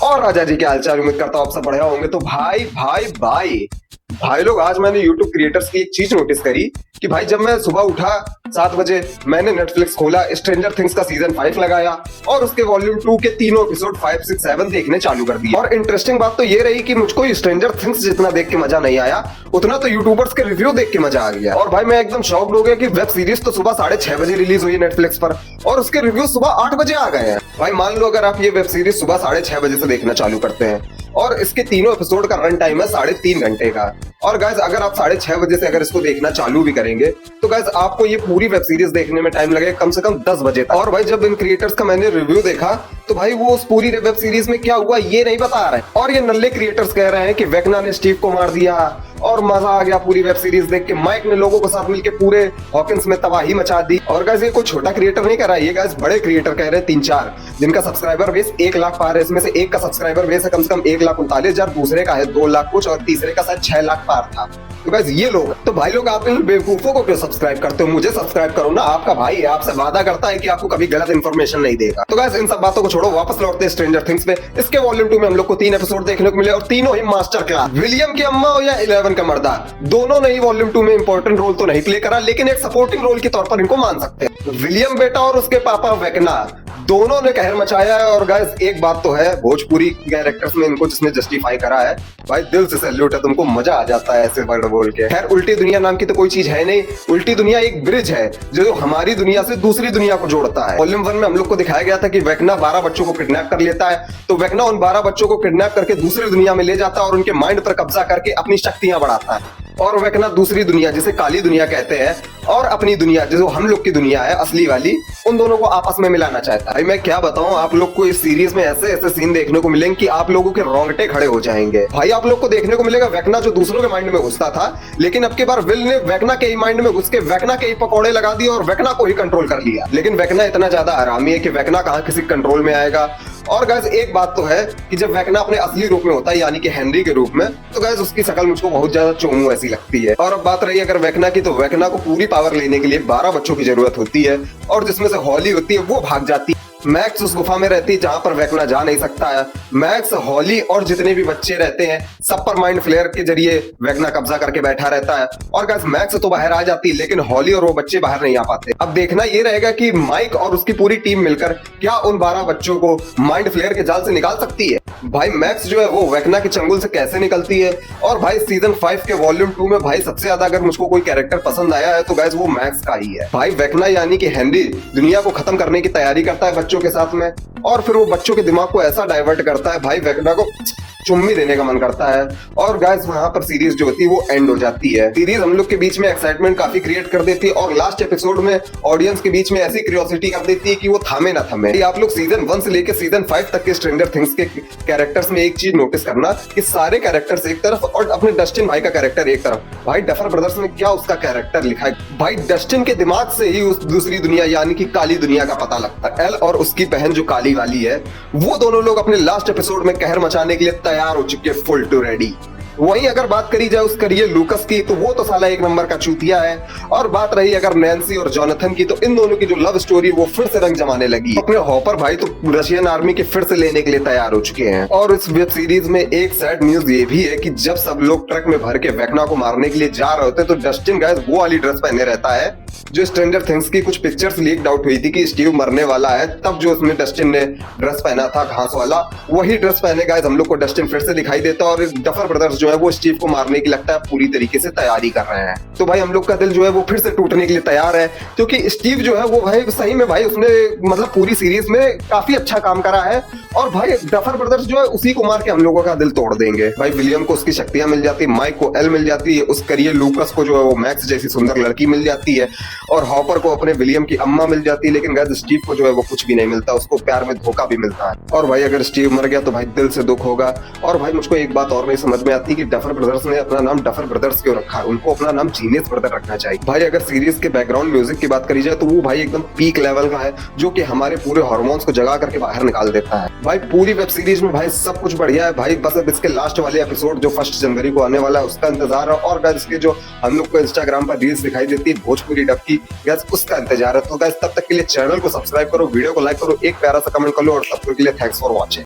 और राजा जी के हालचाल, उम्मीद करता हूँ आप सब बढ़िया होंगे। तो भाई लोग, आज मैंने YouTube क्रिएटर्स की एक चीज नोटिस करी कि भाई जब मैं सुबह उठा 7 बजे, मैंने नेटफ्लिक्स खोला, स्ट्रेंजर थिंग्स का सीजन 5 लगाया और उसके वॉल्यूम 2 के तीनों एपिसोड 5, 6, 7 देखने चालू कर दिए। और इंटरेस्टिंग बात तो ये रही कि मुझको स्ट्रेंजर थिंग्स जितना देख के मजा नहीं आया, उतना तो यूट्यूबर्स के रिव्यू देख के मजा आ गया। और भाई मैं एकदम शॉक्ड हो गया कि वेब सीरीज तो सुबह 6:30 बजे रिलीज हुई नेटफ्लिक्स पर और उसके रिव्यू सुबह 8 बजे आ गए हैं। भाई मान लो अगर आप ये वेब सीरीज सुबह 6:30 बजे से देखना चालू करते हैं और इसके तीनों एपिसोड का रन टाइम है 3.5 घंटे का, और गाइस अगर आप 6:30 बजे से अगर इसको देखना चालू भी करेंगे तो गाइस आपको ये पूरी वेब सीरीज देखने में टाइम लगेगा कम से कम 10 बजे तक। और भाई जब इन क्रिएटर्स का मैंने रिव्यू देखा तो भाई वो उस पूरी वेब सीरीज में क्या हुआ ये नहीं बता रहे, और ये नल्ले क्रिएटर्स कह रहे हैं कि वेकना ने स्टीव को मार दिया और मजा आ गया पूरी वेब सीरीज देख के। माइक ने लोगों के साथ मिलकर पूरे हॉकिंस में तबाही मचा दी। और गाइस ये कोई छोटा क्रिएटर नहीं कर रहा है, ये गाइस बड़े क्रिएटर कह रहे हैं, 3-4 जिनका सब्सक्राइबर बेस 1 लाख पार है। इसमें से एक का सब्सक्राइबर बेस है कम से कम 1,39,000, दूसरे का है 2 लाख कुछ और तीसरे का शायद 6 लाख पार था। तो गाइस ये लोग, तो भाई लोग आप इन बेवकूफों को क्यों सब्सक्राइब करते हो? मुझे सब्सक्राइब करो ना, आपका भाई आपसे वादा करता है कि आपको कभी गलत इंफॉर्मेशन नहीं देगा। तो गाइस इन सब बातों को छोड़ो, वापस लौटते हैं स्ट्रेंजर थिंग्स पे। इसके वॉल्यूम 2 में हम लोग को 3 एपिसोड देखने को मिले और तीनों ही मास्टर क्लास। विलियम की अम्मा हो या 11 का मर्दा, दोनों ने ही वॉल्यूम 2 में इंपॉर्टेंट रोल तो नहीं प्ले करा, लेकिन एक सपोर्टिंग रोल के तौर पर इनको मान सकते हैं। विलियम बेटा और उसके पापा वेकना दोनों ने कहर मचाया है। और गाइस एक बात तो है, भोजपुरी कैरेक्टर्स में इनको जिसने जस्टिफाई करा है, भाई दिल से सैल्यूट है, तुमको मजा आ जाता है ऐसे वर्ड बोल के। खैर उल्टी दुनिया नाम की तो कोई चीज है नहीं, उल्टी दुनिया एक ब्रिज है जो हमारी दुनिया से दूसरी दुनिया को जोड़ता है। वॉल्यूम 1 में हम लोग को दिखाया गया था कि वेकना 12 बच्चों को किडनैप कर लेता है, तो वेकना उन 12 बच्चों को किडनैप करके दूसरी दुनिया में ले जाता है और उनके माइंड पर कब्जा करके अपनी शक्तियां बढ़ाता है। और वेकना दूसरी दुनिया जिसे काली दुनिया कहते हैं और अपनी दुनिया जो हम लोग की दुनिया है असली वाली, उन दोनों को आपस में मिलाना चाहता है। मैं क्या बताऊं, आप लोग को इस सीरीज में ऐसे ऐसे सीन देखने को मिलेंगे कि आप लोगों के रोंगटे खड़े हो जाएंगे। भाई आप लोग को देखने को मिलेगा वेकना जो दूसरों के माइंड में घुसता था, लेकिन अब की बार विल ने वेकना के ही माइंड में घुस के वेकना के ही पकौड़े लगा दिए और वेकना को ही कंट्रोल कर लिया। लेकिन वेकना इतना ज्यादा आरामी है कि वेकना कहां किसी कंट्रोल में आएगा। और गाइस एक बात तो है कि जब वेकना अपने असली रूप में होता है यानी कि हेनरी के रूप में, तो गाइस उसकी शक्ल मुझको बहुत ज्यादा चोमू ऐसी लगती है। और अब बात रही अगर वेकना की, तो वेकना को पूरी पावर लेने के लिए 12 बच्चों की जरूरत होती है और जिसमें से हॉली होती है वो भाग जाती है। मैक्स उस गुफा में रहती है जहां पर वेकना जा नहीं सकता है। मैक्स, हॉली और जितने भी बच्चे रहते हैं सब पर माइंड फ्लेयर के जरिए वेकना कब्जा करके बैठा रहता है। और गाइस मैक्स तो बाहर आ जाती है लेकिन हॉली और वो बच्चे बाहर नहीं आ पाते। अब देखना ये रहेगा कि माइक और उसकी पूरी टीम मिलकर क्या उन 12 बच्चों को माइंड फ्लेयर के जाल से निकाल सकती है। भाई मैक्स जो है वो वेकना के चंगुल से कैसे निकलती है। और भाई सीजन 5 के वॉल्यूम 2 में भाई सबसे ज्यादा अगर मुझको कोई कैरेक्टर पसंद आया है तो गाइस वो मैक्स का ही है। भाई वेकना यानी कि हेनरी दुनिया को खत्म करने की तैयारी करता है बच्चों के साथ में, और फिर वो बच्चों के दिमाग को ऐसा डाइवर्ट करता है, भाई वेकना को चुम्मी देने का मन करता है। और गाइस वहां पर सीरीज जो होती है वो एंड हो जाती है। सीरीज हम लोग के बीच में एक्साइटमेंट काफी क्रिएट कर देती है और लास्ट एपिसोड में ऑडियंस के बीच में ऐसी क्यूरियोसिटी कर देती है कि वो थामे ना थमे। आप लोग सीजन 1 से लेकर सीजन 5 तक के स्ट्रेंजर थिंग्स के कैरेक्टर्स में एक चीज नोटिस करना कि सारे कैरेक्टर्स एक तरफ और अपने डस्टिन भाई का कैरेक्टर एक तरफ। भाई डफर ब्रदर्स में क्या उसका कैरेक्टर लिखा है, भाई डस्टिन के दिमाग से ही उस दूसरी दुनिया यानी कि काली दुनिया का पता लगता है। एल और उसकी बहन जो काली वाली है, वो दोनों लोग अपने लास्ट एपिसोड में कहर मचाने के लिए तैयार हो चुके हैं, फुल टू रेडी। वहीं अगर बात करी जाए उस करिए लूकस की, तो वो तो साला एक नंबर का चूतिया है। और बात रही अगर नैन्सी और जोनाथन की, तो इन दोनों की जो लव स्टोरी वो फिर से रंग जमाने लगी। अपने हॉपर भाई तो रशियन आर्मी के फिर से लेने के लिए तैयार हो चुके हैं। और इस वेब सीरीज में एक सैड न्यूज ये भी है कि जब सब लोग ट्रक में भर के वेकना को मारने के लिए जा रहे होते तो डस्टिन गाइस वो वाली ड्रेस पहने रहता है जो स्ट्रेंजर थिंग्स की कुछ पिक्चर्स लीक्ड आउट हुई थी कि स्टीव मरने वाला है, तब जो उसमें डस्टिन ने ड्रेस पहना था घास वाला, वही ड्रेस पहने गाइस हम लोग को डस्टिन फिर से दिखाई देता है। और डफर ब्रदर्स जो है वो स्टीव को मारने की लगता है पूरी तरीके से तैयारी कर रहे हैं। तो भाई हम लोग का दिल जो है वो फिर से टूटने के लिए तैयार है, क्योंकि स्टीव जो है वो भाई सही में भाई उसने मतलब पूरी सीरीज में काफी अच्छा काम करा है। और भाई डफर ब्रदर्स जो है उसी को मार के हम लोगों का दिल तोड़ देंगे। भाई विलियम को उसकी शक्तियां मिल जाती है, माइक को एल मिल जाती है, उस करिए लूकस को जो है वो मैक्स जैसी सुंदर लड़की मिल जाती है, और हॉपर को अपने विलियम की अम्मा मिल जाती है। लेकिन गाइस स्टीव को जो है वो कुछ भी नहीं मिलता, उसको प्यार में धोखा भी मिलता है। और भाई अगर स्टीव मर गया तो भाई दिल से दुख होगा। और भाई मुझको एक बात और नहीं समझ में आती कि डफर ब्रदर्स ने अपना नाम डफर ब्रदर्स क्यों रखा है, उनको अपना नाम जीनियस ब्रदर रखना चाहिए। भाई अगर सीरीज के बैकग्राउंड म्यूजिक की बात करी जाए तो वो भाई एकदम पीक लेवल का है, जो कि हमारे पूरे हार्मोन्स को जगा करके बाहर निकाल देता है। भाई पूरी वेब सीरीज में भाई सब कुछ बढ़िया है भाई, बस अब इसके लास्ट वाले एपिसोड जो 1 जनवरी को आने वाला है उसका इंतजार है। और गाइस इसके जो हम लोग को इंस्टाग्राम पर रील्स दिखाई देती है भोजपुरी डब की, गाइस उसका इंतजार है। तो गाइस तब तक के लिए चैनल को सब्सक्राइब करो, वीडियो को लाइक करो, एक प्यारा सा कमेंट कर लो, और तब तक के लिए थैंक्स फॉर वॉचिंग।